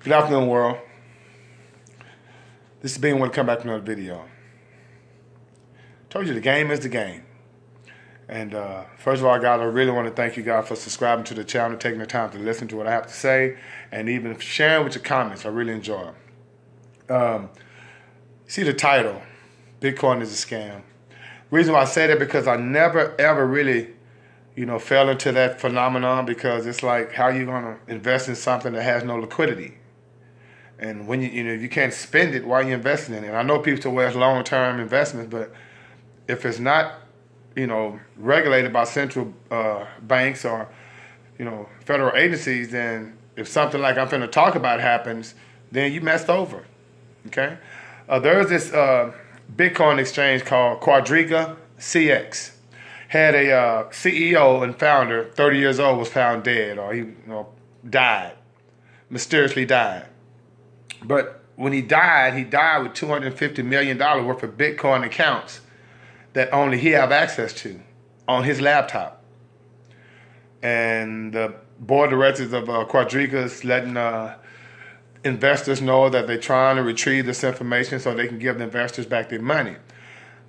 Good afternoon, world. This is being when to come back to another video. Told you the game is the game. And first of all, guys, I really want to thank you guys for subscribing to the channel, taking the time to listen to what I have to say, and even sharing with your comments. I really enjoy it. See the title, Bitcoin is a scam. Reason why I say that because I never ever really, fell into that phenomenon, because it's like, how you gonna invest in something that has no liquidity? And when you can't spend it, why are you investing in it? And I know people say, well, it's long-term investments, but if it's not, regulated by central banks or, federal agencies, then if something like I'm finna talk about happens, then you messed over, okay? There's this Bitcoin exchange called Quadriga CX. Had a CEO and founder, 30 years old, was found dead, or he died, mysteriously died. But when he died with $250 million worth of Bitcoin accounts that only he have access to on his laptop. And the board of directors of Quadriga is letting investors know that they're trying to retrieve this information so they can give the investors back their money.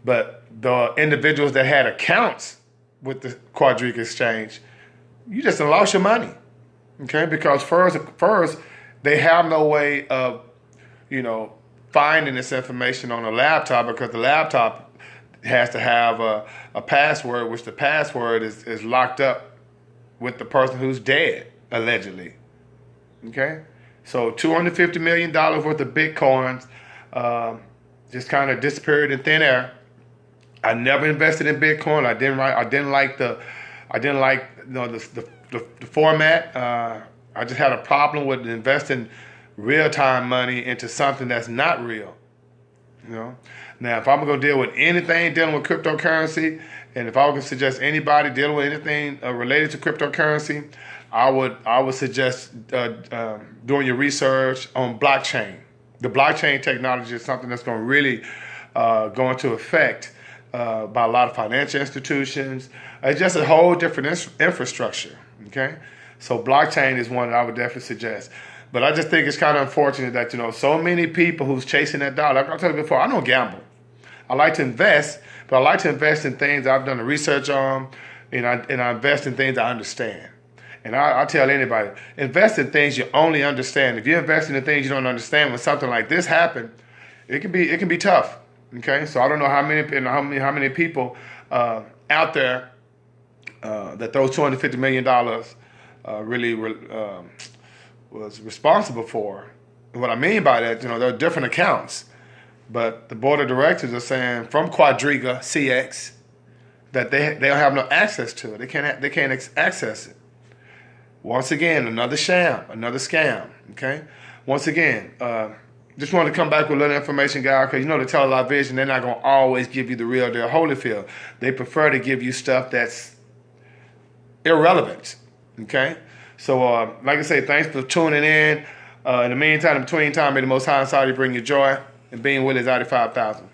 But the individuals that had accounts with the Quadriga exchange, you just lost your money, okay? Because first they have no way of, finding this information on a laptop, because the laptop has to have a password, which the password is locked up with the person who's dead, allegedly, okay? So $250 million worth of Bitcoins just kind of disappeared in thin air. I never invested in Bitcoin. I didn't like the format. I just had a problem with investing real-time money into something that's not real. Now, if I'm going to deal with anything dealing with cryptocurrency, and if I would suggest anybody dealing with anything related to cryptocurrency, I would suggest doing your research on blockchain. The blockchain technology is something that's going to really go into effect by a lot of financial institutions. It's just a whole different infrastructure, okay? So blockchain is one that I would definitely suggest. But I just think it's kind of unfortunate that, so many people who's chasing that dollar. Like I told you before, I don't gamble. I like to invest, but I like to invest in things I've done the research on, and I invest in things I understand. And I tell anybody, invest in things you only understand. If you're investing in things you don't understand, when something like this happens, it can be tough. Okay, so I don't know how many people out there that those $250 million really was responsible for. And what I mean by that, there are different accounts, but the board of directors are saying from Quadriga CX that they don't have no access to it. They can't access it. Once again, another sham, another scam. Okay, once again. Just wanted to come back with a little information, guys, because the television, they're not going to always give you the real deal Holyfield. They prefer to give you stuff that's irrelevant, okay? So, like I say, thanks for tuning in. In the meantime, in between time, may the Most High and Saudi bring you joy, and being with is 85,000.